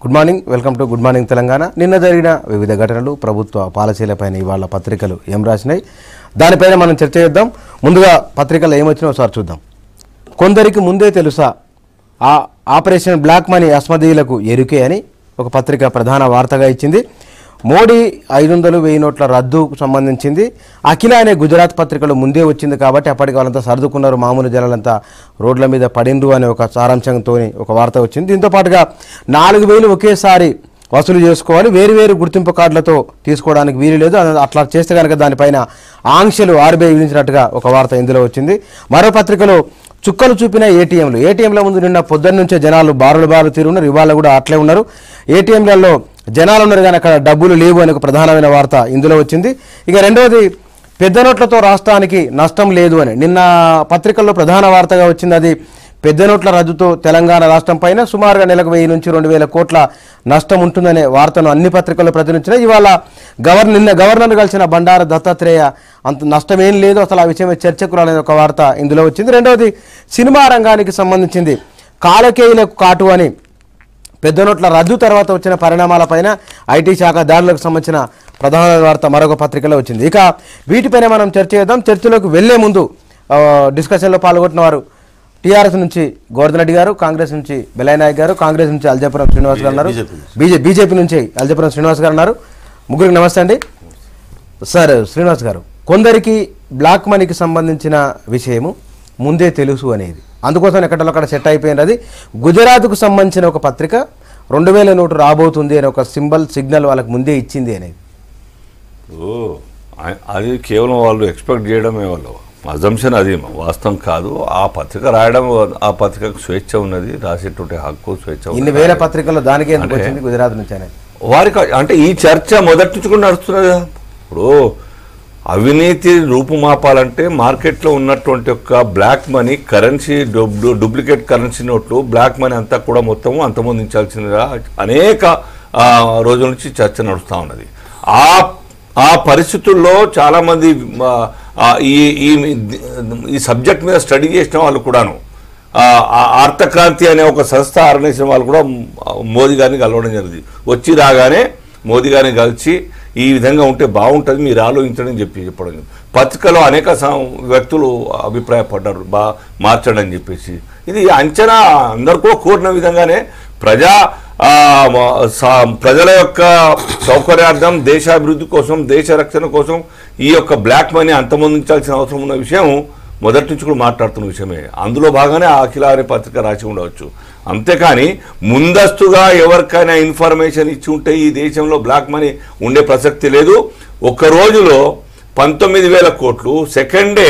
Good morning, welcome to good morning Telangana. నిన్న జరిగిన వివిధ ఘటనలు, ప్రభుత్వ పాలసీలపైన ఇవాళ పత్రికలు ఏం రాసినాయి దానిపైన మనం చర్చ చేద్దాం. ముందుగా పత్రికలు ఏమొచ్చినా ఒకసారి చూద్దాం. కొందరికి ముందే తెలుసా, ఆపరేషన్ బ్లాక్ మనీ అస్మదీయులకు ఎరుకే అని ఒక పత్రిక ప్రధాన వార్తగా ఇచ్చింది. మోడీ 500,000 నోట్ల రద్దుకు సంబంధించింది. అఖిల అనే గుజరాత్ పత్రికలు ముందే వచ్చింది కాబట్టి అప్పటికి వాళ్ళంతా సర్దుకున్నారు, మామూలు జనాలంతా రోడ్ల మీద పడిండ్రు అనే ఒక సారాంశంతో ఒక వార్త వచ్చింది. దీంతో పాటుగా 4,000 ఒకేసారి వసూలు చేసుకోవాలి, వేరు గుర్తింపు కార్డులతో తీసుకోవడానికి వీలు లేదు, అట్లా చేస్తే కనుక దానిపైన ఆంక్షలు ఆర్బీఐ విధించినట్టుగా ఒక వార్త ఇందులో వచ్చింది. మరో పత్రికలో చుక్కలు చూపిన ఏటీఎంల ముందు నిన్న పొద్దున్న నుంచే జనాలు బారులు తీరున్నారు, ఇవాళ కూడా అట్లే ఉన్నారు. ఏటీఎంలలో జనాలు ఉన్నారు కానీ అక్కడ డబ్బులు లేవు అనే ఒక ప్రధానమైన వార్త ఇందులో వచ్చింది. ఇక రెండవది, పెద్ద నోట్లతో రాష్ట్రానికి నష్టం లేదు అని నిన్న పత్రికల్లో ప్రధాన వార్తగా వచ్చింది. అది పెద్ద నోట్ల రద్దుతో తెలంగాణ రాష్ట్రం పైన సుమారుగా నెలకు 1000 నుంచి 2,000 కోట్ల నష్టం ఉంటుందనే వార్తను అన్ని పత్రికల్లో ప్రచురించినాయి. ఇవాళ నిన్న గవర్నర్ కలిసిన బండారు దత్తాత్రేయ అంత నష్టమేం లేదు, అసలు ఆ విషయమే చర్చకు రాలేని ఒక వార్త ఇందులో వచ్చింది. రెండవది, సినిమా రంగానికి సంబంధించింది. కాలకేయులకు కాటు అని పెద్ద నోట్ల రద్దు తర్వాత వచ్చిన పరిణామాలపైన ఐటీ శాఖ దాడులకు సంబంధించిన ప్రధాన వార్త మరొక పత్రికలో వచ్చింది. ఇక వీటిపైన మనం చర్చ చేద్దాం. చర్చలోకి వెళ్లే ముందు డిస్కషన్లో పాల్గొంటున్న వారు టీఆర్ఎస్ నుంచి గోవర్ధన్ రెడ్డి గారు, కాంగ్రెస్ నుంచి బెల్లయ్య నాయక్ గారు, కాంగ్రెస్ నుంచి అల్జపురం శ్రీనివాస్ గారు ఉన్నారు, బీజేపీ నుంచి అల్జపురం శ్రీనివాస్ గారు ఉన్నారు. ముగ్గురికి నమస్తే అండి. సార్ శ్రీనివాస్ గారు, కొందరికి బ్లాక్ మనీకి సంబంధించిన విషయము ముందే తెలుసు అనేది, అందుకోసం ఎక్కడొక్కడ సెట్ అయిపోయింది. అది గుజరాత్కు సంబంధించిన ఒక పత్రిక 2,000 నోటు రాబోతుంది అనే ఒక సిగ్నల్ వాళ్ళకి ముందే ఇచ్చింది అనేది. అది కేవలం వాళ్ళు ఎక్స్పెక్ట్ చేయడమే, వాళ్ళు అజంప్షన్, అది వాస్తవం కాదు. ఆ పత్రిక రాయడం, ఆ పత్రికకు స్వేచ్ఛ ఉన్నది, రాసేటువంటి హక్కు స్వేచ్ఛ. ఇన్ని వేల పత్రికల్లో దానికి ఎందుకు వచ్చింది గుజరాత్ నుంచి అనేది వారికి అంటే ఈ చర్చ మొదటి నుంచి కూడా నడుస్తున్నది. ఇప్పుడు అవినీతి రూపుమాపాలంటే మార్కెట్లో ఉన్నటువంటి ఒక black money, currency, duplicate currency నోట్లు, బ్లాక్ మనీ అంతా కూడా మొత్తము అంతమొందించాల్సిందిగా అనేక రోజుల నుంచి చర్చ నడుస్తూ ఉన్నది. ఆ పరిస్థితుల్లో చాలామంది ఈ సబ్జెక్ట్ మీద స్టడీ చేసిన వాళ్ళు కూడాను, ఆర్థక్రాంతి అనే ఒక సంస్థ ఆర్గనైజేషన్ వాళ్ళు కూడా మోదీ గారిని కలవడం జరిగింది. వచ్చి రాగానే మోదీ గారిని కలిసి ఈ విధంగా ఉంటే బాగుంటుంది, మీరు ఆలోచించడం చెప్పడం. పత్రికలో అనేక వ్యక్తులు అభిప్రాయపడ్డారు, మార్చండి అని చెప్పేసి. ఇది అంచనా అందరికీ కోరిన విధంగానే ప్రజల యొక్క సౌకర్యార్థం, దేశాభివృద్ధి కోసం, దేశ రక్షణ కోసం ఈ యొక్క బ్లాక్ మనీ అంతమొందించాల్సిన అవసరం ఉన్న విషయం మొదటి నుంచి కూడా మాట్లాడుతున్న విషయమే. అందులో భాగంగానే అఖిల అనే పత్రిక రాసి ఉండవచ్చు. అంతేకాని ముందస్తుగా ఎవరికైనా ఇన్ఫర్మేషన్ ఇచ్చి ఉంటే ఈ దేశంలో బ్లాక్ మనీ ఉండే ప్రసక్తి లేదు. ఒక్క రోజులో 19,000 కోట్లు, సెకండ్ డే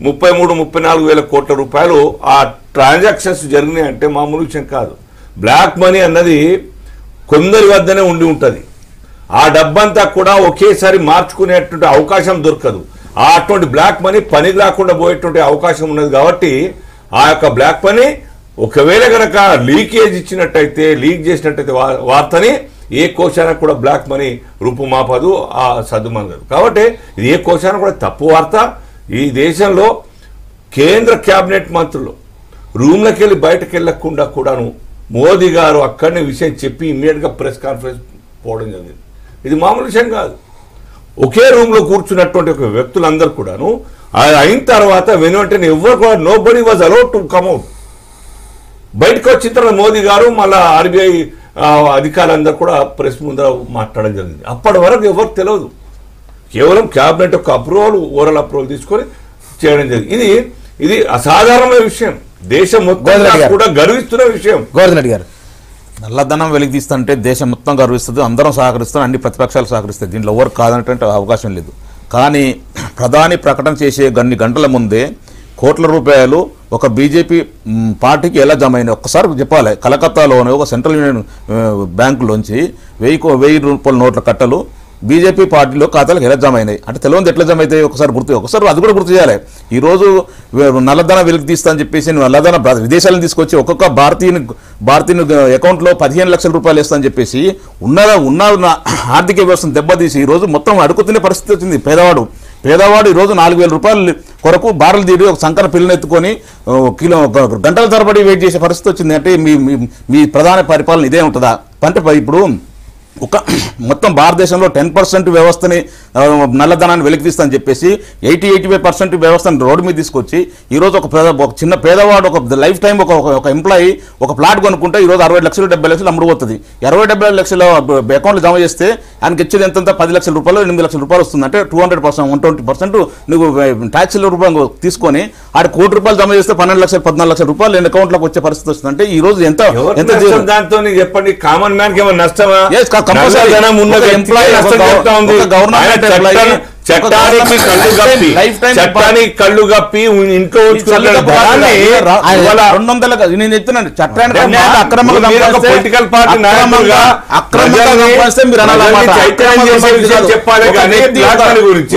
33-34 కోట్ల రూపాయలు ఆ ట్రాన్సాక్షన్స్ జరిగినాయి అంటే మామూలు విషయం కాదు. బ్లాక్ మనీ అన్నది కొందరి వద్దనే ఉండి ఉంటుంది. ఆ డబ్బంతా కూడా ఒకేసారి మార్చుకునేటువంటి అవకాశం దొరకదు. అటువంటి బ్లాక్ మనీ పనికి రాకుండా పోయేటువంటి అవకాశం ఉన్నది. కాబట్టి ఆ యొక్క బ్లాక్ మనీ ఒకవేళ కనుక లీకేజ్ ఇచ్చినట్టయితే, లీక్ చేసినట్టయితే వార్తని ఏ కోశానికి కూడా బ్లాక్ మనీ రూపుమాపదు, ఆ సద్దుమనగదు. కాబట్టి ఇది ఏ కోశానికి కూడా తప్పు వార్త. ఈ దేశంలో కేంద్ర క్యాబినెట్ మంత్రులు రూమ్లోకి వెళ్ళి బయటకు వెళ్ళకుండా కూడాను మోదీ గారు అక్కడనే విషయం చెప్పి ఇమ్మీడియట్గా ప్రెస్ కాన్ఫరెన్స్ పోవడం జరిగింది. ఇది మామూలు విషయం కాదు. ఒకే రూమ్లో కూర్చున్నటువంటి ఒక వ్యక్తులందరూ కూడాను అయిన తర్వాత వెంటనే ఎవరు కూడా నోబడీ వాజ్ అలౌడ్ టు కమ్అట్. బయటకు వచ్చిన తర్వాత మోదీ గారు మళ్ళీ ఆర్బీఐ అధికారులందరూ కూడా ప్రెస్ ముందర మాట్లాడడం జరిగింది. అప్పటి వరకు ఎవరు తెలియదు, కేవలం క్యాబినెట్ యొక్క అప్రూవల్, ఓరల్ అప్రూవల్ తీసుకొని చేయడం జరిగింది. ఇది అసాధారణమైన విషయం, దేశం మొత్తం కూడా గర్విస్తున్న విషయం. గోవర్ధన్ రెడ్డి గారు, నల్లధనం వెలికి తీస్తుంటే దేశం మొత్తం గర్విస్తుంది, అందరం సహకరిస్తాం, అన్ని ప్రతిపక్షాలు సహకరిస్తాయి, దీంట్లో ఎవరు కాదనేటువంటి అవకాశం లేదు. కానీ ప్రధాని ప్రకటన చేసే కొన్ని గంటల ముందే కోట్ల రూపాయలు ఒక బీజేపీ పార్టీకి ఎలా జమ అయినాయి ఒక్కసారి చెప్పాలి. కలకత్తాలోని ఒక సెంట్రల్ యూనియన్ బ్యాంకులోంచి 1000 రూపాయల నోట్ల కట్టలు బీజేపీ పార్టీలో ఖాతాలకు ఎలా జమ అయినాయి అంటే తెలియదు, ఎట్లా జమ అవుతాయి ఒకసారి అది కూడా గుర్తు చేయాలి. ఈరోజు నల్లధన వెలికి తీస్తా అని చెప్పేసి నల్లధన విదేశాలను తీసుకొచ్చి ఒక్కొక్క భారతీయ అకౌంట్లో 15 లక్షల రూపాయలు వేస్తా అని చెప్పేసి ఉన్న ఆర్థిక వ్యవస్థను దెబ్బతీసి ఈరోజు మొత్తం అడుగుతున్న పరిస్థితి వచ్చింది. పేదవాడు ఈరోజు 4,000 రూపాయలు కొరకు బారలు తీరి ఒక సంకన పిల్లని ఎత్తుకొని గంటల తరబడి వెయిట్ చేసే పరిస్థితి వచ్చింది. అంటే మీ ప్రధాన పరిపాలన ఇదే ఉంటుందా? అంటే ఇప్పుడు ఒక మొత్తం భారతదేశంలో 10% వ్యవస్థని నల్లధనాన్ని వెలికితీస్తా అని చెప్పేసి 85% వ్యవస్థను రోడ్డు మీద తీసుకొచ్చి ఈరోజు ఒక చిన్న పేదవాడు ఒక లైఫ్ టైం ఒక ఎంప్లాయీ ఒక ప్లాట్ కొనుక్కుంటే ఈరోజు 60 లక్షలు 70 లక్షలు అమ్ముడుపోతుంది. 60-70 లక్షల అకౌంట్లో జమ చేస్తే ఆయనకి ఇచ్చేది ఎంత 10 లక్షల రూపాయలు 8 లక్షల రూపాయలు వస్తుంది. అంటే 200% 120% నువ్వు ట్యాక్సీల రూపాయలు తీసుకొని ఆడ కోటి రూపాయలు జమ చేస్తే 12 లక్షలు 14 లక్షల రూపాయలు నేను అకౌంట్లోకి వచ్చే పరిస్థితి వస్తుంది. అంటే ఈ రోజు ఎంత దాంతో చెప్పండి, కామన్ మ్యాన్ ఏమైనా నష్టమా? చట్టానికి కళ్ళు కప్పి ఇంట్లో నేను చెప్తున్నాను చట్టానికి పొలిటికల్ పార్టీ చెప్పాలి కానీ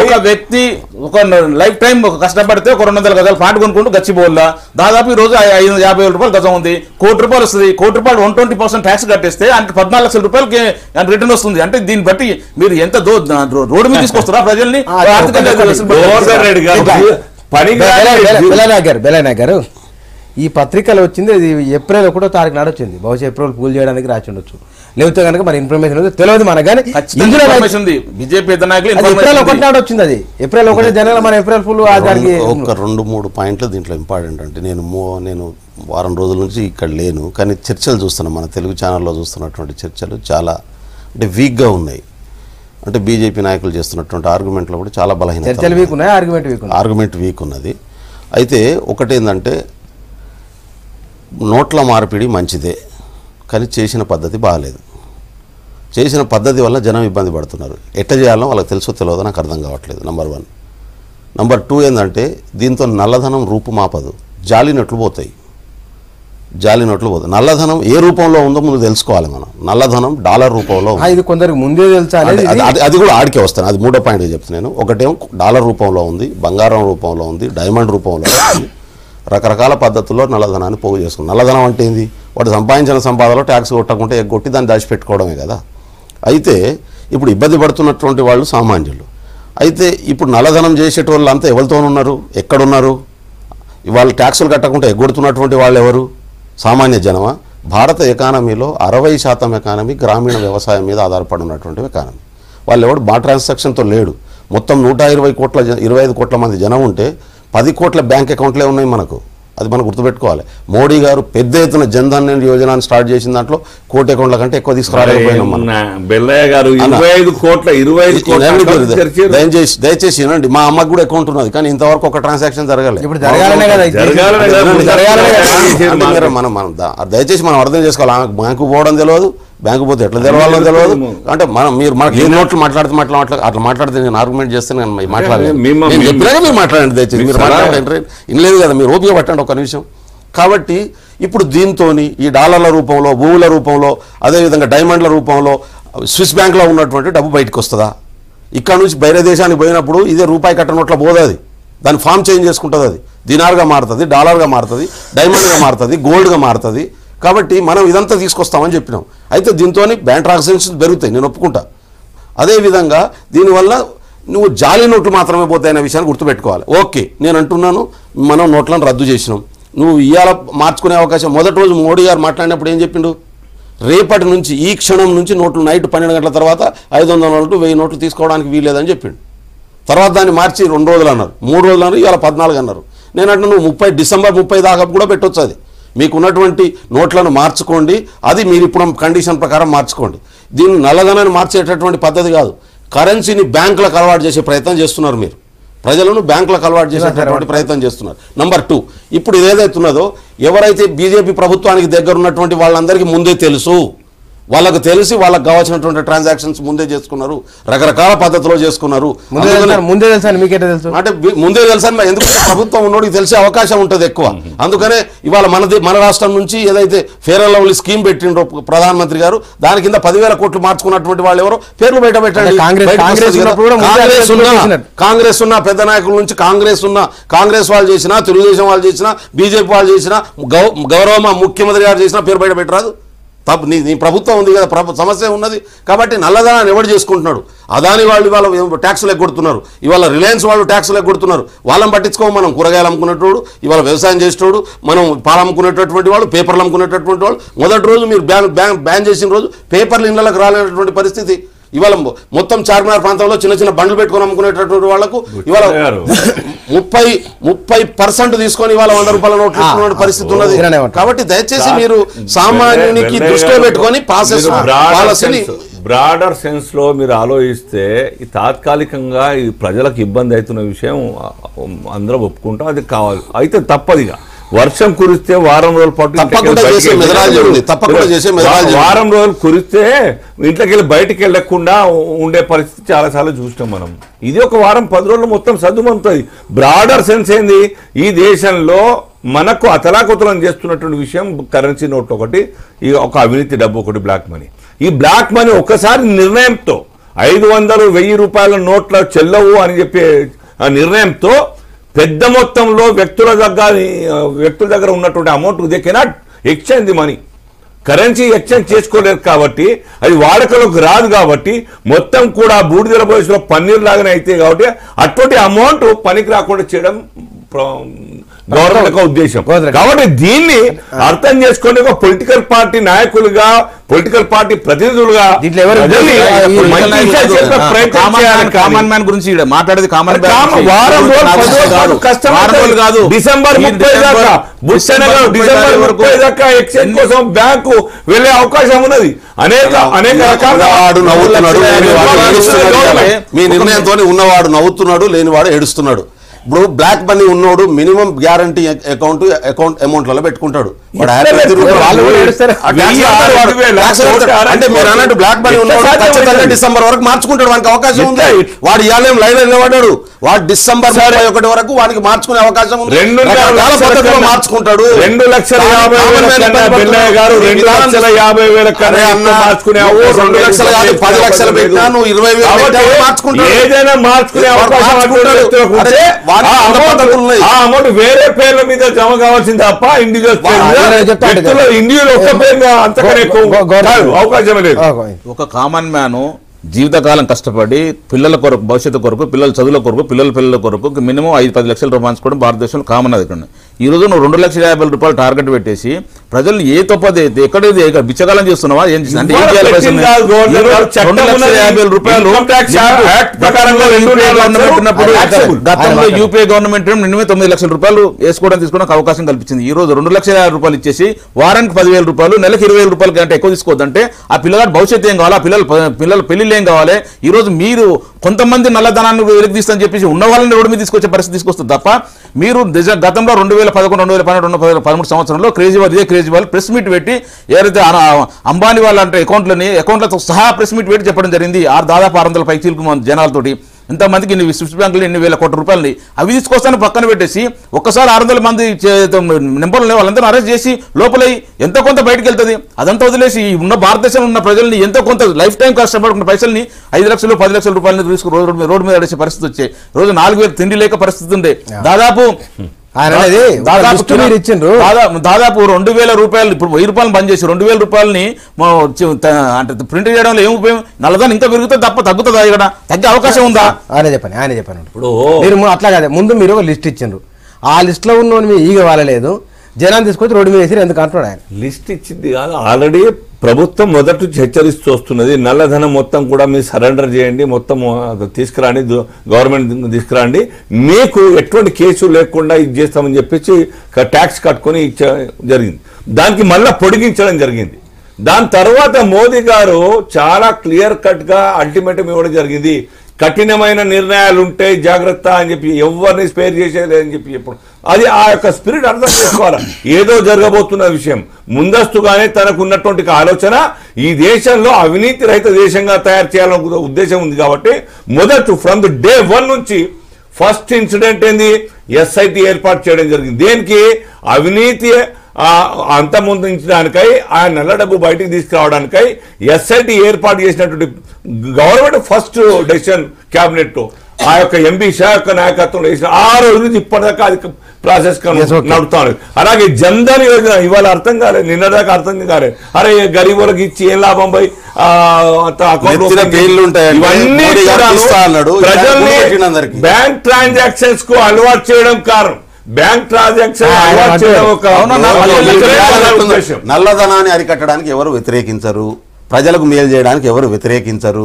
ఒక వ్యక్తి ఒక లైఫ్ టైం కష్టపడితే ఒక 200 గజాలు ప్లాట్ కొనుక్కుంటూ గచ్చిబోల్లా దాదాపు ఈ రోజు 50,000 రూపాయలు గజం ఉంది, కోటి రూపాయలు వస్తుంది. కోటి రూపాయలు 120% ట్యాక్స్ కట్టేస్తే ఆయనకి 14 లక్షల రూపాయలకి రిటర్న్ వస్తుంది. అంటే దీన్ని బట్టి మీరు ఎంత రోడ్డు మీద తీసుకొస్తారా ప్రజల్ని? గారు ఈ పత్రికలు వచ్చింది అది ఏప్రిల్ 1వ తారీఖు నాడు వచ్చింది. బహుశా ఏప్రిల్ పూల్ చేయడానికి రాసి ఉండొచ్చు, లేకపోతే కనుక మరి ఇన్ఫర్మేషన్ తెలియదు మనకు. కానీ బీజేపీ ఏప్రిల్ 1 నాడు వచ్చింది. అది ఏప్రిల్ 1 జనరల్ మన ఏప్రిల్ ఫుల్ దానికి ఒక 2-3 పాయింట్లు దీంట్లో ఇంపార్టెంట్. అంటే నేను వారం రోజుల నుంచి ఇక్కడ లేను, కానీ చర్చలు చూస్తున్నాను, మన తెలుగు ఛానల్లో చూస్తున్నటువంటి చర్చలు చాలా అంటే వీక్గా ఉన్నాయి. అంటే బీజేపీ నాయకులు చేస్తున్నటువంటి ఆర్గ్యుమెంట్లో కూడా చాలా బలహీనత, ఆర్గ్యుమెంట్ వీక్ ఉన్నది. అయితే ఒకటేందంటే నోట్ల మార్పిడి మంచిదే, కానీ చేసిన పద్ధతి బాగాలేదు. చేసిన పద్ధతి వల్ల జనం ఇబ్బంది పడుతున్నారు. ఎట్లా చేయాలో వాళ్ళకి తెలుసో తెలియదో నాకు అర్థం కావట్లేదు. నెంబర్ 1. నెంబర్ 2 ఏంటంటే దీంతో నల్లధనం రూపుమాపదు, జాలి నోట్లు పోతాయి. నల్లధనం ఏ రూపంలో ఉందో ముందు తెలుసుకోవాలి మనం. నల్లధనం డాలర్ రూపంలో ఇది కొందరికి ముందే తెలుసా? అది కూడా ఆడికే వస్తాను. అది 3వ పాయింట్ చెప్తున్నాను. ఒకటేమో డాలర్ రూపంలో ఉంది, బంగారం రూపంలో ఉంది, డైమండ్ రూపంలో ఉంది. రకరకాల పద్ధతుల్లో నల్లధనాన్ని పోగు చేసుకున్నాం. నల్లధనం అంటే ఏంది? వాడు సంపాదించిన సంపాదనలో ట్యాక్స్ కొట్టకుంటే ఎగ్గొట్టి దాన్ని దాచిపెట్టుకోవడమే కదా. అయితే ఇప్పుడు ఇబ్బంది పడుతున్నటువంటి వాళ్ళు సామాన్యులు. అయితే ఇప్పుడు నల్లధనం చేసేటోళ్ళు అంతా ఎవరితోనున్నారు, ఎక్కడున్నారు? వాళ్ళు ట్యాక్సులు కట్టకుండా ఎగ్గొడుతున్నటువంటి వాళ్ళు ఎవరు? సామాన్య జనమా? భారత ఎకానమీలో 60% ఎకానమీ గ్రామీణ వ్యవసాయం మీద ఆధారపడి ఉన్నటువంటి ఎకానమీ. వాళ్ళు ఎవడు మా ట్రాన్సాక్షన్తో లేడు. మొత్తం 125 కోట్ల మంది జనం ఉంటే 10 కోట్ల బ్యాంక్ అకౌంట్లే ఉన్నాయి మనకు. అది మనం గుర్తుపెట్టుకోవాలి. మోడీ గారు పెద్ద ఎత్తున జన్ధన్ యోజన స్టార్ట్ చేసిన దాంట్లో 1 కోటి అకౌంట్ల కంటే ఎక్కువ తీసుకురాలేకపోయినాం మనం. దయచేసి వినండి, మా అమ్మకు కూడా అకౌంట్ ఉన్నది, కానీ ఇంతవరకు ఒక ట్రాన్సాక్షన్ జరగలేదు. మనం దయచేసి మనం అర్థం చేసుకోవాలి. ఆమెకు బ్యాంకు పోవడం తెలియదు, బ్యాంకు పోతే ఎట్లా తెలవాలో తెలియదు. అంటే మీరు మనకి ఏ నోట్లు అట్లా మాట్లాడితే నేను ఆర్గ్యుమెంట్ చేస్తే నేను మాట్లాడలేదు. మీరు మాట్లాడండి దయచేసి. మీరు మాట్లాడండి, ఇనలేదు కదా, మీరు ఓపిక పట్టండి ఒక నిమిషం. కాబట్టి ఇప్పుడు దీంతో ఈ డాలర్ల రూపంలో, భూముల రూపంలో, అదేవిధంగా డైమండ్ల రూపంలో స్విస్ బ్యాంక్లో ఉన్నటువంటి డబ్బు బయటకు వస్తుందా? ఇక్కడ నుంచి బయట దేశానికి పోయినప్పుడు ఇదే రూపాయి కట్ట నోట్ల పోదు. అది దాని ఫామ్ చేంజ్ చేసుకుంటుంది. అది దినార్గా మారుతుంది, డాలర్గా మారుతుంది, డైమండ్గా మారుతుంది, గోల్డ్గా మారుతుంది. కాబట్టి మనం ఇదంతా తీసుకొస్తామని చెప్పినాం. అయితే దీంతో బ్యాంక్ ట్రాన్సాక్షన్స్ పెరుగుతాయి, నేను ఒప్పుకుంటా. అదేవిధంగా దీనివల్ల నువ్వు జాలి నోట్లు మాత్రమే పోతాయనే విషయాన్ని గుర్తుపెట్టుకోవాలి. ఓకే, నేను అంటున్నాను మనం నోట్లను రద్దు చేసినాం. నువ్వు ఇవాళ మార్చుకునే అవకాశం. మొదటి రోజు మోడీ గారు మాట్లాడినప్పుడు ఏం చెప్పిండు? రేపటి నుంచి, ఈ క్షణం నుంచి నోట్లు నైట్ 12 గంటల తర్వాత 500 నోట్లు 1000 నోట్లు తీసుకోవడానికి వీలేదని చెప్పిండు. తర్వాత దాన్ని మార్చి 2 రోజులు అన్నారు, 3 రోజులు అన్నారు, ఇవాళ 14 అన్నారు. నేను అంటే నువ్వు డిసెంబర్ 30 దాకా కూడా పెట్టవచ్చు. అది మీకున్నటువంటి నోట్లను మార్చుకోండి, అది మీరు ఇప్పుడు కండిషన్ ప్రకారం మార్చుకోండి. దీన్ని నల్లధనాన్ని మార్చేటటువంటి పద్ధతి కాదు. కరెన్సీని బ్యాంకులకు అలవాటు చేసే ప్రయత్నం చేస్తున్నారు. మీరు ప్రజలను బ్యాంకులకు అలవాటు చేసేటటువంటి ప్రయత్నం చేస్తున్నారు. నెంబర్ 2, ఇప్పుడు ఇదేదైతున్నదో ఎవరైతే బీజేపీ ప్రభుత్వానికి దగ్గర ఉన్నటువంటి వాళ్ళందరికీ ముందే తెలుసు. వాళ్ళకు తెలిసి వాళ్ళకి కావాల్సినటువంటి ట్రాన్సాక్షన్స్ ముందే చేసుకున్నారు, రకరకాల పద్ధతిలో చేసుకున్నారు. ముందే తెలుసా? మీకేట తెలుసు? అంటే ముందే తెలుసా? ఎందుకంటే ప్రభుత్వం ఉన్నోడికి తెలిసే అవకాశం ఉంటుంది ఎక్కువ. అందుకనే ఇవాళ మన రాష్ట్రం నుంచి ఏదైతే ఫేర్ అండ్ లవ్లీ స్కీమ్ పెట్టిండ్రో ప్రధానమంత్రి గారు, దాని కింద 10,000 కోట్లు మార్చుకున్నటువంటి వాళ్ళు ఎవరో పేర్లు బయట పెట్టండి. కాంగ్రెస్ ఉన్న పెద్ద నాయకుల నుంచి కాంగ్రెస్ వాళ్ళు చేసినా, తెలుగుదేశం వాళ్ళు చేసినా, బీజేపీ వాళ్ళు చేసినా, గౌరవ ముఖ్యమంత్రి గారు చేసినా పేరు బయట పెట్టరాదు. నీ ప్రభుత్వం ఉంది కదా, సమస్య ఉన్నది కాబట్టి నల్లధనాన్ని ఎవడు చేసుకుంటున్నాడు? అదాని వాళ్ళు ఇవాళ ట్యాక్సులు ఎగ్గొడుతున్నారు, ఇవాళ రిలయన్స్ వాళ్ళు ట్యాక్సులు ఎగ్గొడుతున్నారు. వాళ్ళని పట్టించుకోము. మనం కూరగాయలు అమ్ముకునేటోడు, ఇవాళ వ్యవసాయం చేసేటోడు, మనం పాలు అమ్ముకునేటటువంటి వాళ్ళు, పేపర్లు అమ్ముకునేటటువంటి వాళ్ళు. మొదటి రోజు మీరు బ్యాన్ చేసిన రోజు పేపర్లు ఇళ్ళకి రాలేనటువంటి పరిస్థితి. ఇవాళ మొత్తం చార్మినార్ ప్రాంతంలో చిన్న చిన్న బండ్లు పెట్టుకొని అమ్ముకునేటటువంటి వాళ్లకు ఇవాళ 30% తీసుకొని ఇవాళ 100 రూపాయల నోట్లు ఇస్తున్న పరిస్థితి ఉన్నది. కాబట్టి దయచేసి మీరు సామాన్యునికి దృష్టిలో పెట్టుకొని పాలసీని బ్రాడర్ సెన్స్ లో మీరు ఆలోచిస్తే ఈ తాత్కాలికంగా ఈ ప్రజలకు ఇబ్బంది అవుతున్న విషయం అందరం ఒప్పుకుంటాం, అది కావాలి. అయితే తప్పదిగా వర్షం కురిస్తే వారం రోజుల పాటు వారం రోజులు కురిస్తే ఇంట్లోకి వెళ్ళి బయటికి వెళ్ళకుండా ఉండే పరిస్థితి చాలాసార్లు చూసినాం మనం. ఇది ఒక వారం 10 రోజులు మొత్తం సర్దుమంతుంది. బ్రాడర్ సెన్స్ ఏంది, ఈ దేశంలో మనకు అతలాకుతలం చేస్తున్నటువంటి విషయం కరెన్సీ నోట్ ఒకటి, ఈ ఒక అవినీతి డబ్బు ఒకటి, బ్లాక్ మనీ. ఈ బ్లాక్ మనీ ఒక్కసారి నిర్ణయంతో 500-1000 రూపాయల నోట్ల చెల్లవు అని చెప్పే నిర్ణయంతో పెద్ద మొత్తంలో వ్యక్తుల దగ్గర ఉన్నటువంటి amount they cannot exchange the money. Currency exchange చేసుకోలేరు కాబట్టి, అది వాడకలోకి రాదు కాబట్టి, మొత్తం కూడా బూడిదల వయసులో పన్నీర్ లాగానే అయితే కాబట్టి అటువంటి అమౌంట్ పనికి రాకుండా చేయడం గవర్నమెంట్ యొక్క ఉద్దేశం. కాబట్టి దీన్ని అర్థం చేసుకుని ఒక పొలిటికల్ పార్టీ నాయకులుగా, పొలిటికల్ పార్టీ ప్రతినిధులుగా కామన్ మ్యాన్ గురించి మాట్లాడేది కామన్ కాదు. డిసెంబర్ 30 దాకా ఎక్స్చేంజ్ కోసం బ్యాంకు వెళ్లే అవకాశం ఉన్నది. అనేక మీ నిర్ణయంతో ఉన్నవాడు నవ్వుతున్నాడు, లేనివాడు ఏడుస్తున్నాడు. ఇప్పుడు బ్లాక్ మనీ ఉన్నోడు మినిమం గ్యారంటీ అకౌంట్ అమౌంట్లలో పెట్టుకుంటాడు. అంటే మీరు అన్నట్టు బ్లాక్ మనీ ఉన్నోడు డిసెంబర్ వరకు మార్చుకుంటాడు, వానికి అవకాశం ఉంది. వాడు ఇవాళ లైన్ నిలబడ్డాడు, వాడు డిసెంబర్ 31 వరకు వాడికి మార్చుకునే అవకాశం ఉంది. మార్చుకుంటాడు. 2,50,000 లక్షలు పెట్టినా నువ్వు 20,000 మార్చుకుంటాడు. ఏదైనా మార్చుకునే అవకాశం వేరే పేర్ల మీద జమ కావాల్సింది తప్ప ఇండివిజువల్ ఒక్క పేరు అంతకన్నా ఎక్కువ అవకాశం లేదు. ఒక కామన్ మ్యాన్ జీవితకాలం కష్టపడి పిల్లల కొరకు, భవిష్యత్తు కొరకు, పిల్లల చదువుల కొరకు, పిల్లల కొరకు మినిమం 5-10 లక్షలు రూపాయించుకోవడం భారతదేశంలో కామన్. అది ఈ రోజు నువ్వు 2,50,000 రూపాయలు టార్గెట్ పెట్టేసి ప్రజలు ఏ తప్పది ఎక్కడ బిచ్చగాలం చేస్తున్నావా? ఏం చేయాలి? 2,50,000 రూపాయలు గతంలో యూపీఏ గవర్నమెంట్ నిన్నమే 9 లక్షల రూపాయలు వేసుకోవడం తీసుకోవడానికి అవకాశం కల్పించింది. ఈ రోజు 2,50,000 రూపాయలు ఇచ్చేసి వారానికి 10,000 రూపాయలు, నెలకు 20,000 రూపాయలు కంటే ఎక్కువ తీసుకోవద్దంటే ఆ పిల్లగాడు భవిష్యత్తు ఏం కావాలి? పిల్లల పెళ్లిళ్ళు ఏం కావాలి? ఈ రోజు మీరు కొంతమంది నల్లధనాన్ని వెలికి తీస్తారని చెప్పేసి ఉన్న వాళ్ళని రోడ్డు మీద తీసుకొచ్చే పరిస్థితి తీసుకొస్తుంది తప్ప మీరు గతంలో 2011, 2012, 2013 సంవత్సరంలో కేజ్రీవాల్ ప్రెస్ మీట్ పెట్టి ఎవరైతే అంబానీ వాళ్ళ అంటే అకౌంట్లతో సహా ప్రెస్ మీట్ పెట్టి చెప్పడం జరిగింది. దాదాపు 600 పైచీలకు జనాలతోటి ఎంతమందికి స్విస్ బ్యాంకులు 1,000 కోట్ల రూపాయలని అవి తీసుకొస్తాను పక్కన పెట్టేసి ఒక్కసారి 600 మంది నెంబర్లు వాళ్ళందరూ అరెస్ట్ చేసి లోపలై ఎంతో కొంత బయటకు వెళ్తుంది. అదంతా వదిలేసి ఉన్న భారతదేశంలో ఉన్న ప్రజల్ని ఎంతో కొంత లైఫ్ టైం కష్టపడుకున్న పైసల్ని 5 లక్షలు 10 లక్షల రూపాయలని తీసుకుని రోడ్డు మీద అడిగే పరిస్థితి వచ్చాయి. రోజు 4,000 తిండి లేక పరిస్థితి ఉండే. దాదాపు 2,000 రూపాయలు ఇప్పుడు 1,000 రూపాయలు బంద్ చేసి 2,000 రూపాయలని అంటే ప్రింట్ చేయడంలో ఏం ఉపయోగం? నల్లదాన్ని ఇంకా పెరుగుతుంది తప్ప తగ్గుతుందా? ఇక్కడ తగ్గే అవకాశం ఉందా? ఆయన చెప్పాను ఇప్పుడు మీరు అట్లా కాదు. ముందు మీరు ఒక లిస్ట్ ఇచ్చిండ్రు, ఆ లిస్ట్ లో ఉన్న మీ ఈగ వాళ్ళలేదు, జనాన్ని తీసుకొచ్చి రోడ్డు మీద వేసి ఎందుకు అంటున్నాడు ఆయన? లిస్ట్ ఇచ్చింది కాదు, ఆల్రెడీ ప్రభుత్వం మొదటి నుంచి హెచ్చరిస్తూ వస్తున్నది. నల్లధనం మొత్తం కూడా మీరు సరెండర్ చేయండి, మొత్తం తీసుకురండి, గవర్నమెంట్ తీసుకురండి, మీకు ఎటువంటి కేసు లేకుండా ఇది చేస్తామని చెప్పేసి ట్యాక్స్ కట్టుకొని జరిగింది. దానికి మళ్ళీ పొడిగించడం జరిగింది. దాని తర్వాత మోదీ గారు చాలా క్లియర్ కట్గా అల్టిమేటం ఇవ్వడం జరిగింది. కఠినమైన నిర్ణయాలు ఉంటాయి, జాగ్రత్త అని చెప్పి, ఎవరిని స్పేర్ చేసేది అని చెప్పి ఎప్పుడు అది ఆ యొక్క స్పిరిట్ అర్థం చేసుకోవాలి. ఏదో జరగబోతున్న విషయం ముందస్తుగానే తనకు ఉన్నటువంటి ఆలోచన ఈ దేశంలో అవినీతి రహిత దేశంగా తయారు చేయాలనే ఉద్దేశం ఉంది. కాబట్టి మొదట ఫ్రమ్ ది డే 1 నుంచి ఫస్ట్ ఇన్సిడెంట్ ఏంది, ఎస్ఐటి ఏర్పాటు చేయడం జరిగింది. దేనికి? అవినీతి అంతమొందించడానికై, ఆ నల్ల డబ్బు బయటికి తీసుకురావడానికై ఎస్ఐటి ఏర్పాటు చేసినటువంటి గవర్నమెంట్ ఫస్ట్ డెసిషన్ క్యాబినెట్. ఆ యొక్క ఎంపీ షా యొక్క నాయకత్వంలో వేసిన ఆ రోజు నుంచి ఇప్పటిదాకా అది ప్రాసెస్ నడుపుతాను. అలాగే జన్ధన్ యోజన ఇవాళ అర్థం కాలేదు, నిన్నదాకా అర్థం కాలేదు. అరే గరీబులకు ఇచ్చి ఏం లాభం పోయి బ్యాంక్ ట్రాన్సాక్షన్స్ కు అలవాటు చేయడం కారణం. బ్యాంక్ ట్రాన్సాక్షన్ అలవాటు చేయడం ఒక నల్లధనాన్ని అరికట్టడానికి ఎవరు వ్యతిరేకించరు, ప్రజలకు మేలు చేయడానికి ఎవరు వ్యతిరేకించరు.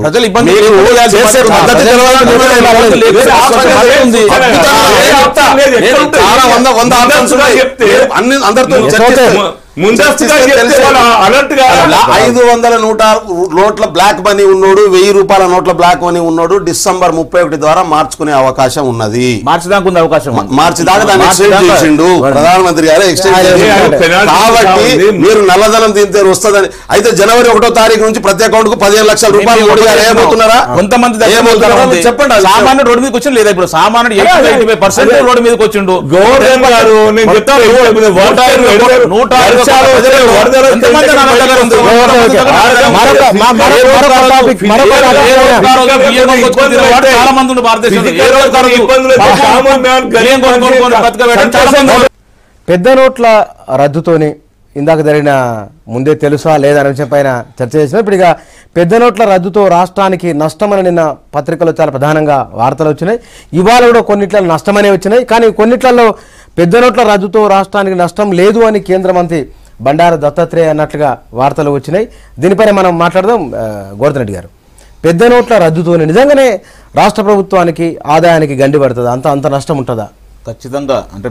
ముందస్తుగా 500 నోట్ల బ్లాక్ మనీ ఉన్నాడు, 1000 రూపాయల నోట్ల బ్లాక్ మనీ ఉన్నాడు. డిసెంబర్ 31 ద్వారా మార్చుకునే అవకాశం ఉన్నది. మార్చి దాకా దాన్ని ఎక్స్టెండ్ చేసిండు ప్రధానమంత్రి గారు, ఎక్స్టెండ్ చేసిండు. కాబట్టి మీరు నల్లధనం తింటే వస్తుందని అయితే జనవరి 1వ తారీఖు నుంచి ప్రతి అకౌంట్ కు 15 లక్షల రూపాయలు మోడీ గారు ఏమవుతున్నారా? కొంతమంది చెప్పండి. సామాన్యుడు రోడ్డు మీదకి వచ్చింది లేదా? ఇప్పుడు సామాన్యుడు 85% రోడ్డు మీదకి వచ్చిండు. గవర్నర్ గారు పెద్ద నోట్ల రద్దుతోని ఇందాక జరిగిన ముందే తెలుసా లేదా అనే విషయం పైన చర్చ చేసిన ఇప్పుడు ఇక పెద్ద నోట్ల రద్దుతో రాష్ట్రానికి నష్టమని నిన్న పత్రికలో చాలా ప్రధానంగా వార్తలు వచ్చినాయి. ఇవాళ కూడా కొన్నిట్లలో నష్టమనే వచ్చినాయి. కానీ కొన్నిట్లలో పెద్ద నోట్ల రద్దుతో రాష్ట్రానికి నష్టం లేదు అని కేంద్ర మంత్రి బండారు దత్తాత్రేయ అన్నట్లుగా వార్తలు వచ్చినాయి. దీనిపైన మనం మాట్లాడదాం. గోవర్ధన్ రెడ్డి గారు, పెద్ద నోట్ల రద్దుతోనే నిజంగానే రాష్ట్ర ప్రభుత్వానికి ఆదాయానికి గండి పడుతుందా? అంత నష్టం ఉంటుందా? ఖచ్చితంగా. అంటే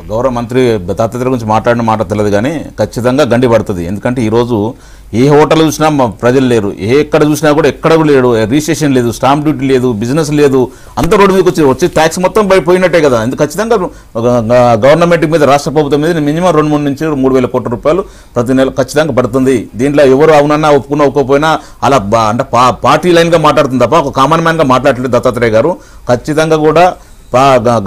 గౌరవ మంత్రి దత్తాత్రేయ గురించి మాట్లాడిన మాట తెలియదు కానీ ఖచ్చితంగా గండి పడుతుంది. ఎందుకంటే ఈరోజు ఏ హోటల్ చూసినా ప్రజలు లేరు, ఎక్కడ చూసినా కూడా ఎక్కడ కూడా లేడు, రిజిస్ట్రేషన్ లేదు, స్టాంప్ డ్యూటీ లేదు, బిజినెస్ లేదు, అంత రోడ్డు మీదకి వచ్చి ట్యాక్స్ మొత్తం పోయినట్టే కదా. ఎందుకు ఖచ్చితంగా గవర్నమెంట్ మీద రాష్ట్ర ప్రభుత్వం మీద మినిమం 2,000 నుంచి 3,000 కోట్ల రూపాయలు ప్రతి నెల ఖచ్చితంగా పడుతుంది. దీంట్లో ఎవరు అవునన్నా ఒప్పుకోపోయినా అలా అంటే పార్టీ లైన్గా మాట్లాడుతుంది తప్ప ఒక కామన్ మ్యాన్గా మాట్లాడలేదు దత్తాత్రేయ గారు. ఖచ్చితంగా కూడా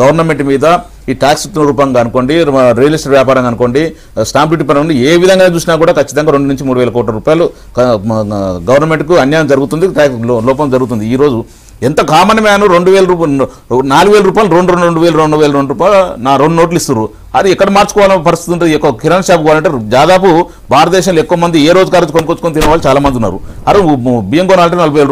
గవర్నమెంట్ మీద ఈ ట్యాక్స్ రూపంగా అనుకోండి, రియల్ ఎస్టేట్ వ్యాపారంగా అనుకోండి, స్టాంప్ డ్యూటీ పరంగా ఏ విధంగా చూసినా కూడా ఖచ్చితంగా 2 నుంచి 3,000 కోట్ల రూపాయలు గవర్నమెంట్కు అన్యాయం జరుగుతుంది, లోపం జరుగుతుంది. ఈరోజు ఎంత కామన్ మ్యాన్ 2,000 రూపాయలు 4,000 రూపాయలు 2,000 రూపాయలు నా 2 నోట్లు ఇస్తారు. అది ఎక్కడ మార్చుకోవాలని పరిస్థితి ఉంటుంది. ఎక్కువ కిరాణా షాప్ పోవాలంటే దాదాపు భారతదేశంలో ఎక్కువ మంది ఏ రోజు కాదు కొనుక్కొచ్చుకొని తినే వాళ్ళు చాలా మంది ఉన్నారు. అరే బియ్యం కొనాలంటే 40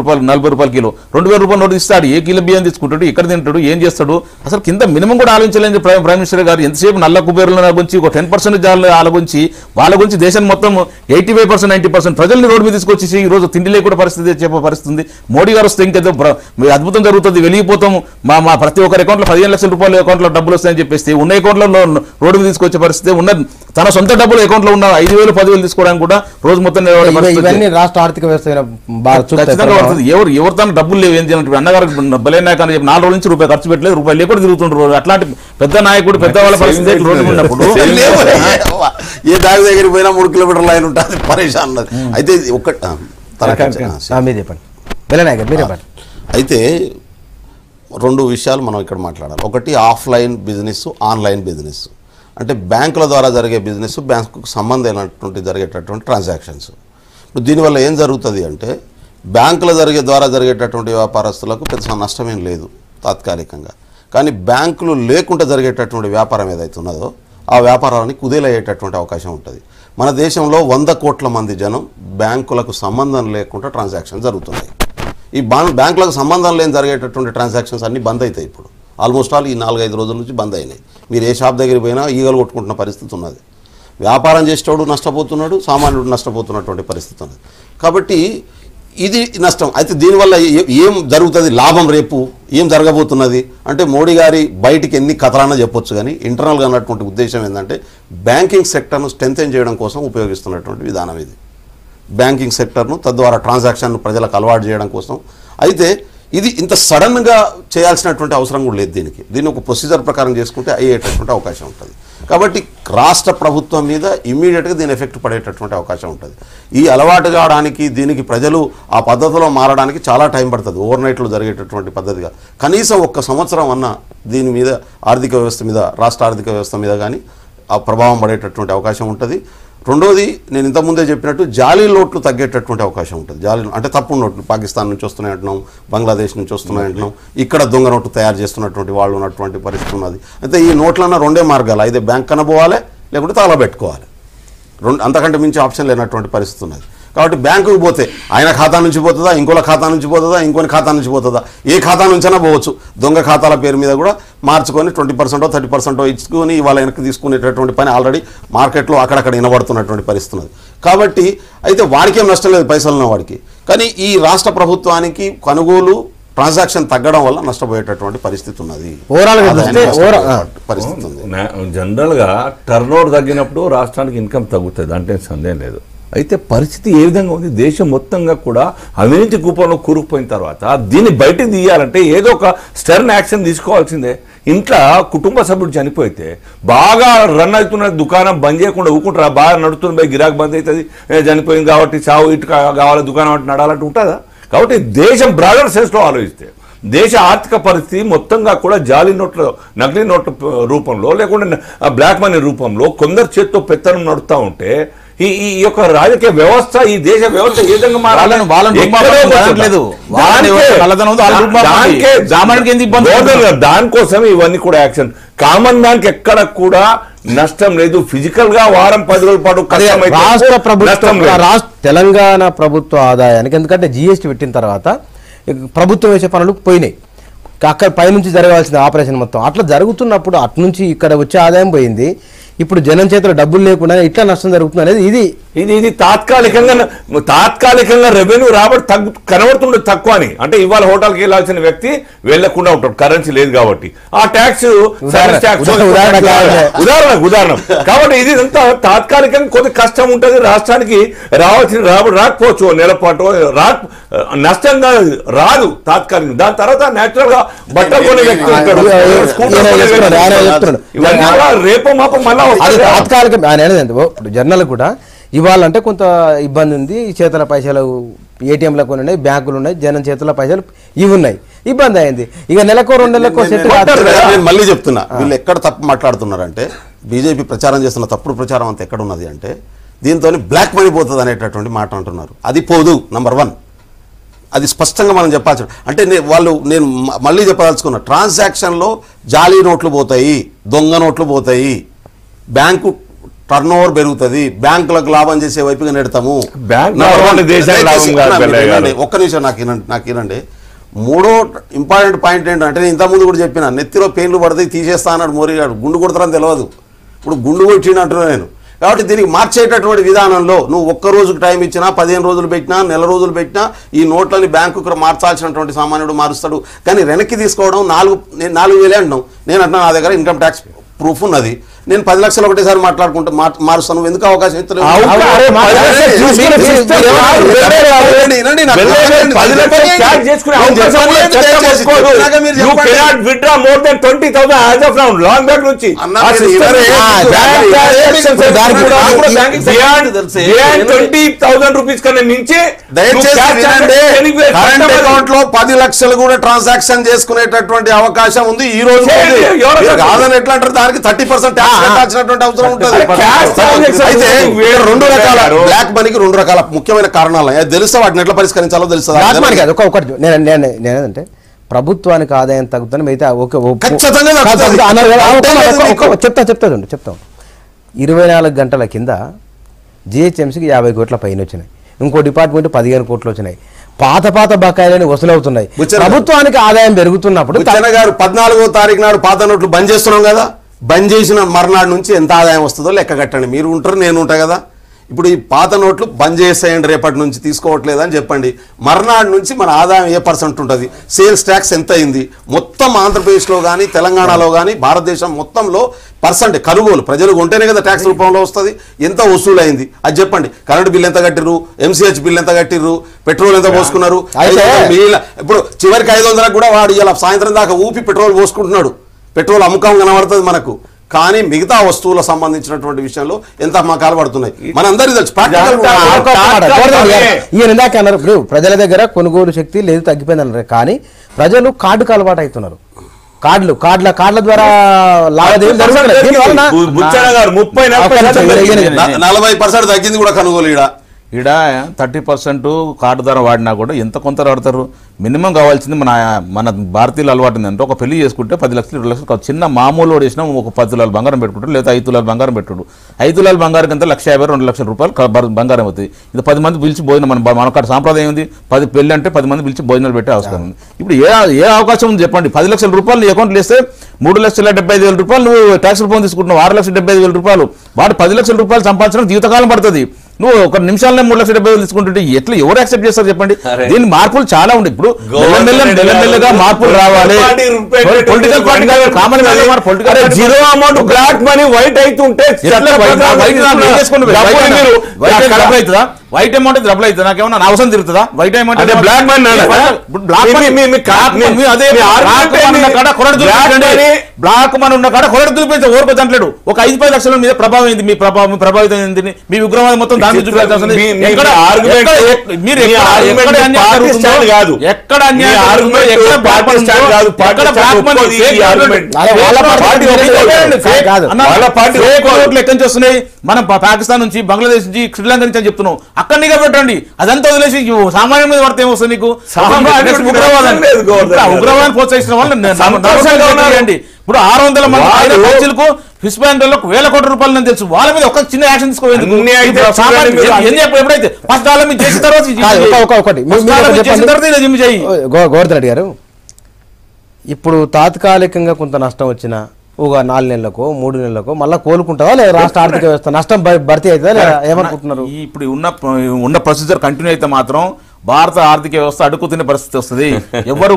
రూపాయలు కిలో, 2,000 రూపాయలు నోటు ఇస్తాడు. ఏ కిలో బియ్యం తీసుకుంటాడు, ఎక్కడ తింటాడు, ఏం చేస్తాడు? అసలు కింద మినిమం కూడా ఆలోచించలేదు ప్రైమ్ మినిస్టర్ గారు. ఎంతసేపు నల్ల కుబేరుల గురించి ఒక 10% ఆలోచించి వాళ్ళ గురించి దేశం మొత్తం 85% 90% ప్రజల్ని రోడ్డు మీద తీసుకొచ్చి ఈ రోజు తిండి లేకుండా పరిస్థితి చెప్పే పరిస్థితి ఉంది. మోడీ గారు వస్తే ఇంకేదో అద్భుతం జరుగుతుంది, వెళ్ళిపోతాము, మా ప్రతి ఒక్కరి అకౌంట్లో 15 లక్షల రూపాయల అకౌంట్లో డబ్బులు వస్తాయని చెప్పేసి ఉన్న అకౌంట్లో రోడ్డు మీద తీసుకొచ్చే పరిస్థితి ఉన్న తన సొంత డబ్బులు అకౌంట్లో ఉన్న 5,000 10,000 తీసుకోవడానికి కూడా రోజు మొత్తం రాష్ట్ర ఆర్థిక వ్యవస్థ ఎవరు తన డబ్బులు లేవు. ఏం చేయాలంటే అన్నగారు బలైనా కానీ 4 రోజుల నుంచి రూపాయి ఖర్చు పెట్టలేదు, రూపాయలు లేకుండా తిరుగుతుంటారు. అట్లాంటి పెద్ద నాయకుడు పెద్ద వాళ్ళ పరిస్థితి రోడ్డు ఉన్నప్పుడు ఏ దాని దగ్గరికి పోయినా 3 కిలోమీటర్ల లైన్ ఉంటుంది పరేషాన్ అన్నది. అయితే అయితే 2 విషయాలు మనం ఇక్కడ మాట్లాడాలి. ఒకటి ఆఫ్లైన్ బిజినెస్, ఆన్లైన్ బిజినెస్. అంటే బ్యాంకుల ద్వారా జరిగే బిజినెస్, బ్యాంకుకు సంబంధమైనటువంటి జరిగేటటువంటి ట్రాన్సాక్షన్స్. ఇప్పుడు దీనివల్ల ఏం జరుగుతుంది అంటే బ్యాంకుల ద్వారా జరిగేటటువంటి వ్యాపారస్తులకు పెద్ద నష్టమేం లేదు తాత్కాలికంగా. కానీ బ్యాంకులు లేకుండా జరిగేటటువంటి వ్యాపారం ఏదైతే ఉన్నదో ఆ వ్యాపారాన్ని కుదేలయ్యేటటువంటి అవకాశం ఉంటుంది. మన దేశంలో 100 కోట్ల మంది జనం బ్యాంకులకు సంబంధం లేకుండా ట్రాన్సాక్షన్ జరుగుతున్నాయి. ఈ బ్యాంకులకు సంబంధం లేని జరిగేటటువంటి ట్రాన్సాక్షన్స్ అన్నీ బంద్ అవుతాయి. ఇప్పుడు ఆల్మోస్ట్ ఆల్ ఈ 4-5 రోజుల నుంచి బంద్ అయినాయి. మీరు ఏ షాప్ దగ్గరికి పోయినా ఈగలు కొట్టుకుంటున్న పరిస్థితి ఉన్నది. వ్యాపారం చేసేవాడు నష్టపోతున్నాడు, సామాన్యుడు నష్టపోతున్నటువంటి పరిస్థితి ఉన్నది. కాబట్టి ఇది నష్టం. అయితే దీనివల్ల ఏం జరుగుతుంది, లాభం రేపు ఏం జరగబోతున్నది అంటే మోడీ గారి బయటికి ఎన్ని కథలన్నా చెప్పొచ్చు, కానీ ఇంటర్నల్గా ఉన్నటువంటి ఉద్దేశం ఏంటంటే బ్యాంకింగ్ సెక్టర్ను స్ట్రెంథెన్ చేయడం కోసం ఉపయోగిస్తున్నటువంటి విధానం ఇది. బ్యాంకింగ్ సెక్టర్ను తద్వారా ట్రాన్సాక్షన్ను ప్రజలకు అలవాటు చేయడం కోసం. అయితే ఇది ఇంత సడన్గా చేయాల్సినటువంటి అవసరం కూడా లేదు. దీన్ని ఒక ప్రొసీజర్ ప్రకారం చేసుకుంటే అయ్యేటటువంటి అవకాశం ఉంటుంది. కాబట్టి రాష్ట్ర ప్రభుత్వం మీద ఇమ్మీడియట్గా దీని ఎఫెక్ట్ పడేటటువంటి అవకాశం ఉంటుంది. ఈ అలవాటు కావడానికి దీనికి ప్రజలు ఆ పద్ధతిలో మారడానికి చాలా టైం పడుతుంది. ఓవర్ నైట్లో జరిగేటటువంటి పద్ధతిగా కనీసం 1 సంవత్సరం అన్న దీని మీద ఆర్థిక వ్యవస్థ మీద, రాష్ట్ర ఆర్థిక వ్యవస్థ మీద కానీ ఆ ప్రభావం పడేటటువంటి అవకాశం ఉంటుంది. రెండోది నేను ఇంతకుముందే చెప్పినట్టు జాలీ నోట్లు తగ్గేటటువంటి అవకాశం ఉంటుంది. జాలీ అంటే తప్పుడు నోట్లు పాకిస్తాన్ నుంచి వస్తున్నాయి అంటున్నాం, బంగ్లాదేశ్ నుంచి వస్తున్నాయి అంటున్నాం, ఇక్కడ దొంగ నోట్లు తయారు చేస్తున్నటువంటి వాళ్ళు ఉన్నటువంటి పరిస్థితి ఉన్నది. అయితే ఈ నోట్లన్న రెండే మార్గాలు, అయితే బ్యాంక్ కనబోవాలి లేకుంటే తగలబెట్టుకోవాలి. అంతకంటే మించి ఆప్షన్ లేనటువంటి పరిస్థితి ఉన్నది. కాబట్టి బ్యాంకుకు పోతే ఆయన ఖాతా నుంచి పోతుందా, ఇంకోల ఖాతా నుంచి పోతుందా, ఇంకొని ఖాతా నుంచి పోతుందా, ఏ ఖాతా నుంచైనా పోవచ్చు. దొంగ ఖాతాల పేరు మీద కూడా మార్చుకొని 20% 30% ఇచ్చుకొని ఇవాళ వెనక్కి తీసుకునేటటువంటి పని ఆల్రెడీ మార్కెట్లో అక్కడక్కడ వినబడుతున్నటువంటి పరిస్థితి ఉన్నది. కాబట్టి అయితే వాడికేం నష్టం లేదు, పైసలు ఉన్న వాడికి. కానీ ఈ రాష్ట్ర ప్రభుత్వానికి కొనుగోలు ట్రాన్సాక్షన్ తగ్గడం వల్ల నష్టపోయేటటువంటి పరిస్థితి ఉన్నది, పరిస్థితి ఉంది. జనరల్గా టర్న్ ఓవర్ తగ్గినప్పుడు రాష్ట్రానికి ఇన్కమ్ తగ్గుతుంది, దాంట్లో సందేహం లేదు. అయితే పరిస్థితి ఏ విధంగా ఉంది, దేశం మొత్తంగా కూడా అవినీతి కూపంలో కూరుకుపోయిన తర్వాత దీన్ని బయటకు తీయాలంటే ఏదో ఒక స్టర్న్ యాక్షన్ తీసుకోవాల్సిందే. ఇంట్లో కుటుంబ సభ్యుడు చనిపోతే బాగా రన్ అవుతున్న దుకాణం బంద్ చేయకుండా ఊకుంటారా, బాగా నడుస్తుంది, గిరాక్ బంద్ అవుతుంది, చనిపోయింది కాబట్టి చావు ఇటు కావాలి దుకాణం అంటే నడాలంటే ఉంటుందా? కాబట్టి దేశం బ్రాడర్ సెన్స్లో ఆలోచిస్తే దేశ ఆర్థిక పరిస్థితి మొత్తంగా కూడా జాలీ నోట్ల నకిలీ నోట్ల రూపంలో లేకుండా బ్లాక్ మనీ రూపంలో కొందరు చేత్తో పెత్తనం నడుస్తూ ఉంటే ఈ యొక్క రాజకీయ వ్యవస్థ, ఈ దేశ వ్యవస్థ ఏ విధంగా దానికోసం ఇవన్నీ కూడా యాక్షన్. కామన్ మ్యాన్ కి ఎక్కడ కూడా నష్టం లేదు. ఫిజికల్ గా వారం 10 రోజుల పాటు రాష్ట్ర ప్రభుత్వం తెలంగాణ ప్రభుత్వ ఆదాయానికి, ఎందుకంటే GST పెట్టిన తర్వాత ప్రభుత్వం వేసే పనులు పోయినాయి, అక్కడ పైనుంచి జరగాల్సిన ఆపరేషన్ మొత్తం అట్లా జరుగుతున్నప్పుడు అట్నుంచి ఇక్కడ వచ్చే ఆదాయం పోయింది. ఇప్పుడు జనం చేతిలో డబ్బులు లేకుండా ఇట్లా నష్టం జరుగుతుంది అనేది ఇది తాత్కాలికంగా రెవెన్యూ రాబడి కనబడుతుండే తక్కువ అని. అంటే ఇవాళ హోటల్కి వెళ్ళాల్సిన వ్యక్తి వెళ్లకుండా ఉంటాడు, కరెన్సీ లేదు కాబట్టి. ఆ ట్యాక్స్ ఉదాహరణ కాబట్టి ఇది అంతా తాత్కాలికంగా కొద్ది కష్టం ఉంటుంది, రాష్ట్రానికి రావాల్సిన రాబడి రాకపోవచ్చు, నెలపాటు నష్టంగా రాదు తాత్కాలికంగా. దాని తర్వాత నేచురల్ గా బట్టలు కొనే వ్యక్తి ఉంటాడు, రేపు మాప మళ్ళా తాత్కాలికం. ఆయన ఇప్పుడు జర్నల్ కూడా ఇవ్వాలంటే కొంత ఇబ్బంది ఉంది, చేతుల పైసలు ATMలో కొన్ని ఉన్నాయి, బ్యాంకులు ఉన్నాయి, జనం చేతుల పైసలు ఇవి ఉన్నాయి, ఇబ్బంది అయింది. ఇక నెలకో 2 నెలలకో నేను మళ్ళీ చెప్తున్నా, వీళ్ళు ఎక్కడ తప్పు మాట్లాడుతున్నారంటే బీజేపీ ప్రచారం చేస్తున్న తప్పుడు ప్రచారం అంతా ఎక్కడ ఉన్నది అంటే దీంతో బ్లాక్ మనీ పోతుంది అనేటటువంటి మాట అంటున్నారు. అది పోదు. నంబర్ 1 అది స్పష్టంగా మనం చెప్పాల్సి అంటే నేను మళ్ళీ చెప్పదలుచుకున్నా, ట్రాన్సాక్షన్లో జాలీ నోట్లు పోతాయి, దొంగ నోట్లు పోతాయి, బ్యాంకు టర్న్ ఓవర్ పెరుగుతుంది, బ్యాంకులకు లాభం చేసే వైపుగా నెడతాము. ఒక్క నిమిషం నాకు వినండి. మూడో ఇంపార్టెంట్ పాయింట్ ఏంటంటే నేను ఇంతకుముందు కూడా చెప్పిన, నెత్తిలో పెయిన్లు పడితే తీసేస్తా అన్నాడు మోరీ గారు. గుండు కొడతారని తెలియదు, ఇప్పుడు గుండు కొట్టిండు అంటున్నా నేను. కాబట్టి దీనికి మార్చేటటువంటి విధానంలో నువ్వు 1 రోజుకు టైం ఇచ్చినా, 15 రోజులు పెట్టినా, నెల రోజులు పెట్టినా ఈ నోట్లని బ్యాంకుకు మార్చాల్సినటువంటి సామాన్యుడు మారుస్తాడు. కానీ వెనక్కి తీసుకోవడం 4,000 అంటున్నావు, నేను అంటున్నా నా దగ్గర ఇన్కమ్ ట్యాక్స్ ప్రూఫ్ ఉన్నది, నేను 10 లక్షలు ఒకటేసారి మారుస్తాను, ఎందుకు అవకాశం ఇస్తలేదు? అకౌంట్ లో 10 లక్షలు కూడా ట్రాన్సాక్షన్ చేసుకునేటటువంటి అవకాశం ఉంది ఈ రోజు. కాదని ఎట్లా అంటారు, దానికి 30% ట్యాక్స్ కట్టాల్సినటువంటి అవసరం ఉంటుంది. అయితే 2 రకాల బ్లాక్ మనీకి 2 రకాల ముఖ్యమైన కారణాలు తెలుసా, వాటిని ఎట్లా పరిష్కరించాలో తెలుస్తుంది. నేనేదంటే ప్రభుత్వానికి ఆదాయం తగ్గుతుంది, మిగతా చెప్తాం. 24 గంటల కింద GHMCకి 50 కోట్ల పైన వచ్చినాయి, ఇంకో డిపార్ట్మెంట్ 15 కోట్లు వచ్చినాయి. పాత బకాయిలని వసూలవుతున్నాయి. ప్రభుత్వానికి ఆదాయం పెరుగుతున్నప్పుడు గారు 14వ తారీఖు నాడు పాత నోట్లు బంద్ చేస్తున్నాం కదా, బంద్ చేసిన మర్నాడు నుంచి ఎంత ఆదాయం వస్తుందో లెక్క కట్టండి. మీరు ఉంటారు, నేను ఉంటా కదా. ఇప్పుడు ఈ పాత నోట్లు బంద్ చేసేయండి, రేపటి నుంచి తీసుకోవట్లేదని చెప్పండి. మర్నాడు నుంచి మన ఆదాయం ఏ % ఉంటుంది, సేల్స్ ట్యాక్స్ ఎంత అయింది, మొత్తం ఆంధ్రప్రదేశ్లో కానీ తెలంగాణలో కానీ భారతదేశం మొత్తంలో కొనుగోలు ప్రజలు కొంటేనే కదా ట్యాక్స్ రూపంలో వస్తుంది, ఎంత వసూలు అయింది అది చెప్పండి. కరెంట్ బిల్ ఎంత కట్టిర్రు, MCH బిల్ ఎంత కట్టిర్రు, పెట్రోల్ ఎంత పోసుకున్నారు. ఇప్పుడు చివరికి 500 కూడా వాడు ఇలా సాయంత్రం దాకా ఊపి పెట్రోల్ పోసుకుంటున్నాడు, పెట్రోల్ అమ్మకం కనబడుతుంది మనకు. కానీ మిగతా వస్తువులకు సంబంధించినటువంటి విషయంలో ఎంత అమ్మకాలు పడుతున్నాయి మనందరికీ తెలుసు. ఇప్పుడు ప్రజల దగ్గర కొనుగోలు శక్తి లేదు, తగ్గిపోయింది అన్నారు. కానీ ప్రజలు కార్డుకు అలవాటు అవుతున్నారు. కార్డుల ద్వారా లావాదేవీలు జరుగుతున్నాయి. దీనివలన బుచ్చన్న గారు 40% తగ్గింది కూడా కొనుగోలు ఈడ 30% కార్డు ధర వాడినా కూడా ఎంత కొంత వాడతారు. మినిమం కావాల్సింది మన భారతీయులు అలవాటు ఏంటంటే ఒక పెళ్లి చేసుకుంటే 10 లక్షలు 20 లక్షలు చిన్న మామూలు వేసినా ఒక 10 తులాలు బంగారం పెట్టుకుంటాడు, లేదా 5 తులాలు బంగారం పెట్టుడు. 5 తులాలు బంగారం కింద 1,50,000 2 లక్షల రూపాయలు బంగారం అవుతుంది. ఇది 10 మంది పిలిచి భోజనం మనకాడ సాంప్రదాయం ఉంది. 10 పెళ్లి అంటే 10 మంది పిలిచి భోజనాలు పెట్టే అవసరం ఉంది. ఇప్పుడు ఏ అవకాశం ఉంది చెప్పండి. 10 లక్షల రూపాయలు నీ అకౌంట్లో వేస్తే 3,75,000 రూపాయలు నువ్వు ట్యాక్స్ రూపాయలు తీసుకుంటున్నావు. 6,75,000 రూపాయలు వాడు 10 లక్షల రూపాయలు సంపాదించడం జీవితకాలం పడుతుంది. నువ్వు ఒక నిమిషాలనే 3,70,000 తీసుకుంటుంటే ఎట్లా ఎవరు యాక్సెప్ట్ చేస్తారు చెప్పండి. దీని మార్పులు చాలా ఉన్నాయి. ఇప్పుడు మెల్లమెల్లగా మార్పులు రావాలి. Political party common zero amount black money white అవుతుంటే వైట్ అమౌంట్ డబ్బులు అవుతుంది. నాకేమన్నా నా అవసరం తిరుగుతుందా? White amount black money black money ఉన్న కాడ కొరడు చూపించే ఓర్కొచ్చట్లేడు. ఒక 5-10 లక్షల మీద ప్రభావం ఏంది? మీ ప్రభావితం ఏంది? మీ ఉగ్రవాదం మొత్తం దాని మీద చూపించాల్సింది. వస్తున్నాయి. మనం పాకిస్తాన్ నుంచి, బంగ్లాదేశ్ నుంచి, శ్రీలంక నుంచి అని చెప్తున్నాం. అక్కడ నిఘా పెట్టండి. అదంతా వదిలేసి సామాన్యం మీద పడితే ఏమొస్తుంది నీకు? ఉగ్రవాదాన్ని ప్రోత్సహించిన వాళ్ళు ఇప్పుడు 600 మంది ఖర్చులకు ఫిష్ బ్యాంకులకు 1,000 కోట్ల రూపాయలు నేను తెలుసు. వాళ్ళ మీద ఒక చిన్న యాక్షన్ తీసుకోవాలి. ఎప్పుడైతే ఫస్ట్ వాళ్ళ మీద చేసిన తర్వాత గోవర్ధన్ రెడ్డి గారు, ఇప్పుడు తాత్కాలికంగా కొంత నష్టం వచ్చినా ఒక 4 నెలలకో 3 నెలలకో మళ్ళీ కోలుకుంటుందా లేదా రాష్ట్ర ఆర్థిక వ్యవస్థ నష్టం భర్తీ అవుతుందా లేదా ఏమనుకుంటున్నారు? ఇప్పుడు ఉన్న ప్రొసీజర్ కంటిన్యూ అయితే మాత్రం భారత ఆర్థిక వ్యవస్థ అడుగుతున్న పరిస్థితి వస్తుంది. ఎవరు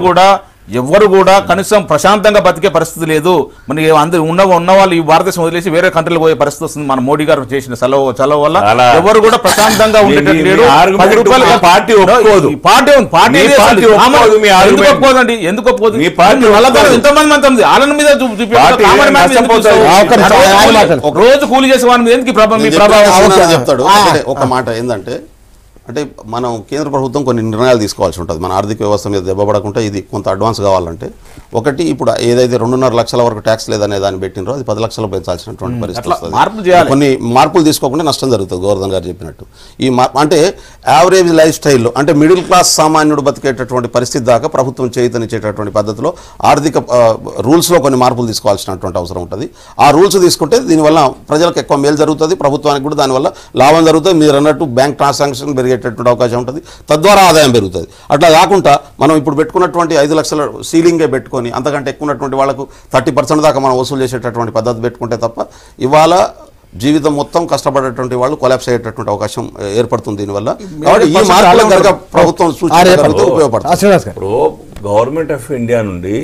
కూడా కనీసం ప్రశాంతంగా బతికే పరిస్థితి లేదు. మనకి అందరూ ఉన్న వాళ్ళు ఈ భారతదేశం వదిలేసి వేరే కంట్రీలు పోయే పరిస్థితి వస్తుంది. మన మోడీ గారు చేసిన చలవ వల్ల ఎవరు కూడా ప్రశాంతంగా ఉండేటట్టు లేడు. 10 రూపాయలు పార్టీ ఒప్పుకోదండి. ఎందుకు ఒప్పుకోదు? ఎంతమంది మంది వాళ్ళ మీద రోజు కూలి చేసే వారి మీద ఎందుకు ప్రభావం చెప్తాడు. ఒక మాట ఏంటంటే, అంటే మనం కేంద్ర ప్రభుత్వం కొన్ని నిర్ణయాలు తీసుకోవాల్సి ఉంటుంది. మన ఆర్థిక వ్యవస్థ మీద దెబ్బపడకుండా ఇది కొంత అడ్వాన్స్ కావాలంటే, ఒకటి ఇప్పుడు ఏదైతే 2.5 లక్షల వరకు ట్యాక్స్ లేదనే దాన్ని పెట్టినరో అది 10 లక్షలు పెంచాల్సినటువంటి పరిస్థితి వస్తుంది. కొన్ని మార్పులు తీసుకోకుండా నష్టం జరుగుతుంది. గోవర్ధన్ గారు చెప్పినట్టు ఈ అంటే యావరేజ్ లైఫ్ స్టైల్లో అంటే మిడిల్ క్లాస్ సామాన్యుడు బతికేటటువంటి పరిస్థితి దాకా ప్రభుత్వం చేతనిచ్చేటటువంటి పద్ధతిలో ఆర్థిక రూల్స్లో కొన్ని మార్పులు తీసుకోవాల్సినటువంటి అవసరం ఉంటుంది. ఆ రూల్స్ తీసుకుంటే దీనివల్ల ప్రజలకు ఎక్కువ మేలు జరుగుతుంది, ప్రభుత్వానికి కూడా దానివల్ల లాభం జరుగుతుంది. మీరు అన్నట్టు బ్యాంక్ ట్రాన్సాక్షన్ పెరిగేటటువంటి అవకాశం ఉంటుంది, తద్వారా ఆదాయం పెరుగుతుంది. అట్లా కాకుండా మనం ఇప్పుడు పెట్టుకున్నటువంటి 5 లక్షల సీలింగే పెట్టుకొని అంతకంటే ఎక్కువ ఉన్నటువంటి వాళ్ళకు 30% దాకా మనం వసూలు చేసేటటువంటి పద్ధతి పెట్టుకుంటే తప్ప ఇవాళ జీవితం మొత్తం కష్టపడేటువంటి వాళ్ళు కొలాప్స్ అయ్యేటటువంటి అవకాశం ఏర్పడుతుంది దీనివల్ల. కాబట్టి ఈ మార్పులకు కనుక ప్రభుత్వం ఉపయోగపడుతుంది. ఇప్పుడు గవర్నమెంట్ ఆఫ్ ఇండియా నుండి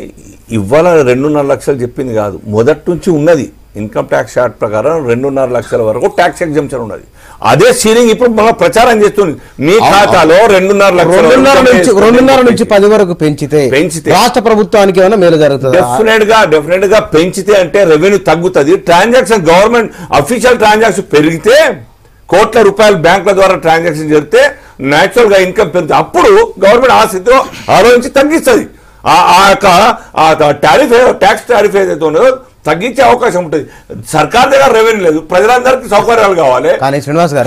ఇవాళ 2.5 లక్షలు చెప్పింది కాదు, మొదటి నుంచి ఉన్నది. ఇన్కమ్ ట్యాక్స్ యాక్ట్ ప్రకారం 2.5 లక్షల వరకు ట్యాక్స్ ఎగ్జంప్షన్ ఉన్నది. అదే సీలింగ్ ఇప్పుడు మనం ప్రచారం చేస్తుంది. మీ ఖాతాలో 2.5 లక్షల నుంచి 10 వరకు పెంచితే రాష్ట్ర ప్రభుత్వానికి ఏమైనా మేలు జరుగుతుంది? డెఫినెట్ గా పెంచితే అంటే రెవెన్యూ తగ్గుతుంది. ట్రాన్సాక్షన్ గవర్నమెంట్ అఫీషియల్ ట్రాన్సాక్షన్ పెరిగితే కోట్ల రూపాయలు బ్యాంకుల ద్వారా ట్రాన్సాక్షన్ జరిగితే న్యాచురల్ గా ఇన్కమ్ పెరుగుతుంది. అప్పుడు గవర్నమెంట్ ఆ స్థితిలో ఆలోచించి తగ్గిస్తుంది. ఆ యొక్క టారిఫ్ ట్యాక్స్ టారిఫ్ ఏదైతే ఉన్నదో తగ్గించే అవకాశం ఉంటుంది. సర్కార్ దగ్గర రెవెన్యూ లేదు, ప్రజలందరికీ సౌకర్యాలు కావాలి. కానీ శ్రీనివాస్ గారు,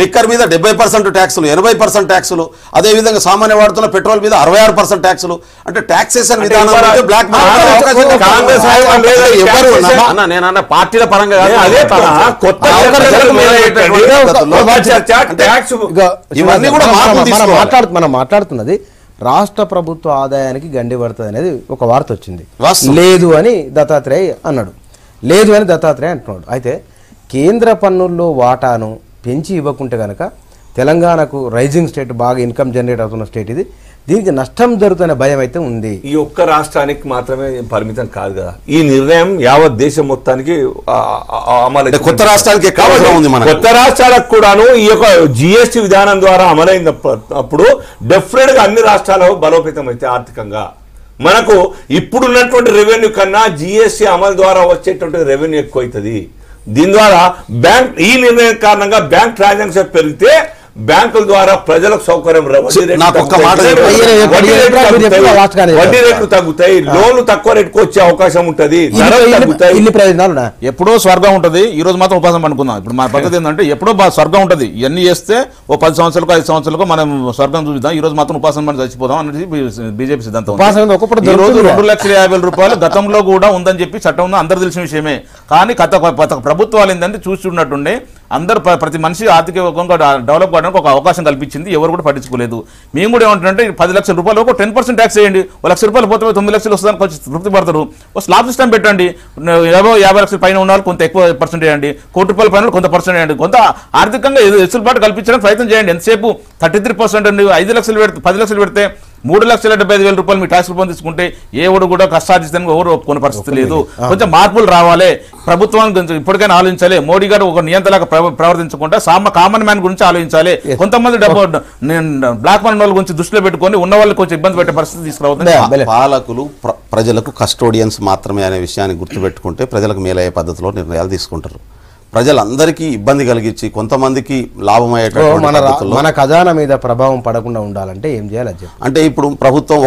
లిక్కర్ మీద 70% ట్యాక్సులు, 80% ట్యాక్సులు, అదే విధంగా సామాన్య వాడుతున్న పెట్రోల్ మీద 66% ట్యాక్సులు. అంటే ట్యాక్సేషన్ విధానం బ్లాక్ నేను పార్టీల పరంగా కొత్త మనం మాట్లాడుతున్నది రాష్ట్ర ప్రభుత్వ ఆదాయానికి గండి పడుతుంది అనేది ఒక వార్త వచ్చింది. లేదు అని దత్తాత్రేయ అన్నాడు, లేదు అని దత్తాత్రేయ అంటున్నాడు. అయితే కేంద్ర పన్నుల్లో వాటాను పెంచి ఇవ్వకుంటే కనుక తెలంగాణకు రైజింగ్ స్టేట్, బాగా ఇన్కమ్ జనరేట్ అవుతున్న స్టేట్ ఇది, దీనికి నష్టం జరుగుతున్న భయం అయితే ఉంది. ఈ ఒక్క రాష్ట్రానికి మాత్రమే పరిమితం కాదు కదా ఈ నిర్ణయం, యావత్ దేశం మొత్తానికి అమలు. కొత్త రాష్ట్రానికి కొత్త రాష్ట్రాలకు కూడాను ఈ యొక్క జిఎస్టీ విధానం ద్వారా అమలైనప్పుడు డెఫినెట్ గా అన్ని రాష్ట్రాలు బలోపేతం అయితే ఆర్థికంగా. మనకు ఇప్పుడున్నటువంటి రెవెన్యూ కన్నా జిఎస్టీ అమలు ద్వారా వచ్చేటువంటి రెవెన్యూ ఎక్కువ అవుతుంది. దీని ద్వారా బ్యాంక్ ఈ నిర్ణయం కారణంగా బ్యాంక్ ట్రాన్సాక్షన్ పెరిగితే బ్యాంకుల ద్వారా ప్రజలకు సౌకర్యం వడ్డీ రేట్లు తగ్గుతాయి, లోన్లు తక్కువ రేటుకు వచ్చే అవకాశం ఉంటది, ఇన్ని ప్రయోజనాలు. ఎప్పుడో స్వర్గం ఉంటుంది, ఈ రోజు మాత్రం ఉపాసం అనుకుందాం. ఇప్పుడు మన పద్ధతి ఏంటంటే ఎప్పుడో స్వర్గం ఉంటుంది, ఇవన్నీ చేస్తే ఓ 10 సంవత్సరాలకు 5 సంవత్సరాలకు మనం స్వర్గం చూద్దాం, ఈ రోజు మాత్రం ఉపాసం మనం చచ్చిపోదాం అనేది బీజేపీ సిద్ధాంతం. ఈ రోజు 2,50,000 రూపాయలు గతంలో కూడా ఉందని చెప్పి చట్టం ఉందో అందరు తెలిసిన విషయమే. కానీ ప్రభుత్వాలు ఏంటంటే చూస్తున్నట్టుండే అందరూ ప్రతి మనిషి ఆర్థికంగా డెవలప్ కావడానికి ఒక అవకాశం కల్పించింది, ఎవరు కూడా పట్టించుకోలేదు. మేము కూడా ఏమంటుంటే 10 లక్షల రూపాయలు ఒక 10% ట్యాక్స్ వేయండి, 1 లక్ష రూపాయలు పోతే 9 లక్షలు వస్తుందని కొంచెం తృప్తి పడతారు. ఒక స్లాబ్ సిస్టమ్ పెట్టండి, 50 లక్షల పైన ఉన్న వాళ్ళు కొంత ఎక్కువ పర్సెంట్ వేయండి, ₹1 కోటి పైన కొంత పర్సెంట్ వేయండి, కొంత ఆర్థికంగా వెసులుబాటు కల్పించడానికి ప్రయత్నం చేయండి. ఎంతసేపు 33% అండి, 5 లక్షలు పెడితే 10 లక్షలు పెడితే 3,75,000 రూపాయలు మీ ట్యాక్స్ రూపాయలు తీసుకుంటే ఎవరు కూడా కష్టార్జితానికి ఎవరు ఒప్పుకునే పరిస్థితి లేదు. కొంచెం మార్పులు రావాలి, ప్రభుత్వానికి ఇప్పటికైనా ఆలోచించాలి. మోడీ గారు ఒక నియంత్రణగా ప్రవర్తించకుండా కామన్ మ్యాన్ గురించి ఆలోచించాలి. కొంతమంది బ్లాక్ మనీ వాళ్ళ గురించి దృష్టిలో పెట్టుకొని ఉన్న వాళ్ళకి కొంచెం ఇబ్బంది పెట్టే పరిస్థితి తీసుకురావద్దు. పాలకులు ప్రజలకు కస్టోడియన్స్ మాత్రమే అనే విషయాన్ని గుర్తుపెట్టుకుంటే ప్రజలకు మేలయ్యే పద్ధతిలో నిర్ణయాలు తీసుకుంటారు. ప్రజలందరికీ ఇబ్బంది కలిగించి కొంతమందికి లాభమయ్యేటటువంటి మన ఖజానా మీద ప్రభావం పడకుండా ఉండాలంటే ఏం చేయాలి అంటే ఇప్పుడు ప్రభుత్వం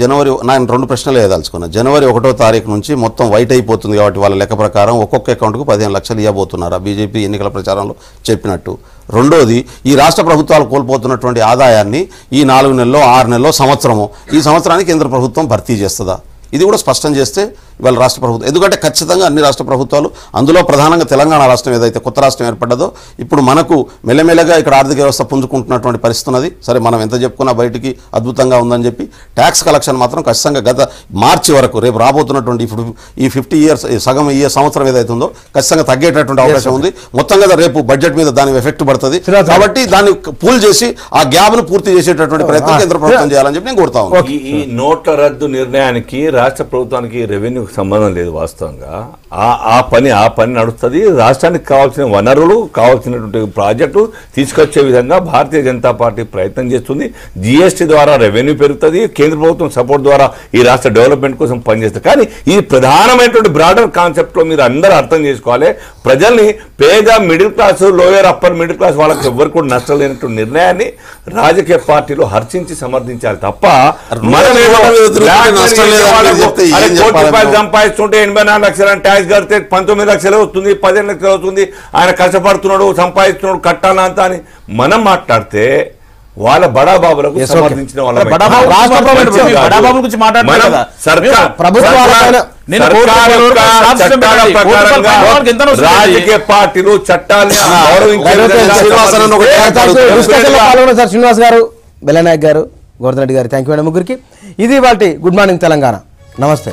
జనవరి నేను 2 ప్రశ్నలు వేయదలుచుకున్నాను. జనవరి 1వ తారీఖు నుంచి మొత్తం వైట్ అయిపోతుంది కాబట్టి వాళ్ళ లెక్క ప్రకారం ఒక్కొక్క అకౌంట్కు 15 లక్షలు ఇవ్వబోతున్నారు బీజేపీ ఎన్నికల ప్రచారంలో చెప్పినట్టు. రెండోది, ఈ రాష్ట్ర ప్రభుత్వాలు కోల్పోతున్నటువంటి ఆదాయాన్ని ఈ 4 నెలల్లో 6 నెలల్లో సంవత్సరము ఈ సంవత్సరానికి కేంద్ర ప్రభుత్వం భర్తీ చేస్తుందా? ఇది కూడా స్పష్టం చేస్తే ఇవాళ రాష్ట్ర ప్రభుత్వం, ఎందుకంటే ఖచ్చితంగా అన్ని రాష్ట్ర ప్రభుత్వాలు, అందులో ప్రధానంగా తెలంగాణ రాష్ట్రం ఏదైతే కొత్త రాష్ట్రం ఏర్పడ్డదో ఇప్పుడు మనకు మెల్లమెల్లగా ఇక్కడ ఆర్థిక వ్యవస్థ పుంజుకుంటున్నటువంటి పరిస్థితి ఉన్నది. సరే, మనం ఎంత చెప్పుకున్నా బయటికి అద్భుతంగా ఉందని చెప్పి ట్యాక్స్ కలెక్షన్ మాత్రం ఖచ్చితంగా గత మార్చి వరకు రేపు రాబోతున్నటువంటి ఈ 50 ఇయర్స్ సగం ఈ సంవత్సరం ఏదైతే ఉందో ఖచ్చితంగా తగ్గేటటువంటి అవకాశం ఉంది. మొత్తం కదా రేపు బడ్జెట్ మీద దాని ఎఫెక్ట్ పడుతుంది. కాబట్టి దాన్ని పూల్ చేసి ఆ గ్యాప్ను పూర్తి చేసేటటువంటి ప్రయత్నం కేంద్ర ప్రభుత్వం చేయాలని చెప్పి నేను కోరుతా ఉన్నాను. ఈ నోట్ల రద్దు నిర్ణయానికి రాష్ట్ర ప్రభుత్వానికి రెవెన్యూ సంబంధం లేదు. వాస్తవంగా ఆ పని నడుస్తుంది. రాష్ట్రానికి కావాల్సిన వనరులు, కావాల్సినటువంటి ప్రాజెక్టు తీసుకొచ్చే విధంగా భారతీయ జనతా పార్టీ ప్రయత్నం చేస్తుంది. జీఎస్టీ ద్వారా రెవెన్యూ పెరుగుతుంది, కేంద్ర ప్రభుత్వం సపోర్ట్ ద్వారా ఈ రాష్ట్ర డెవలప్మెంట్ కోసం పనిచేస్తుంది. కానీ ఈ ప్రధానమైనటువంటి బ్రాడర్ కాన్సెప్ట్లో మీరు అందరూ అర్థం చేసుకోవాలి. ప్రజల్ని పేద middle class, lower upper middle class వాళ్ళకి ఎవరు కూడా నష్టం లేనటువంటి నిర్ణయాన్ని రాజకీయ పార్టీలు హర్షించి సమర్థించాలి తప్ప రూపాయలు సంపాదిస్తుంటే 84 లక్షలు ట్యాక్స్ కడితే 19 లక్షలు వస్తుంది, 15 లక్షలు అవుతుంది, ఆయన కష్టపడుతున్నాడు, సంపాదిస్తున్నాడు, కట్టాలంత అని మనం మాట్లాడితే వాళ్ళ బడాబాబులకు సంబంధించిన రాజకీయ పార్టీలు చట్టాలను శ్రీనివాస్ గారు, బెల్లనాయక్ గారు, గోవర్ధన్ రెడ్డి గారు, థ్యాంక్ యూ అండి ముగ్గురికి. ఇది వాటి గుడ్ మార్నింగ్ తెలంగాణ. నమస్తే.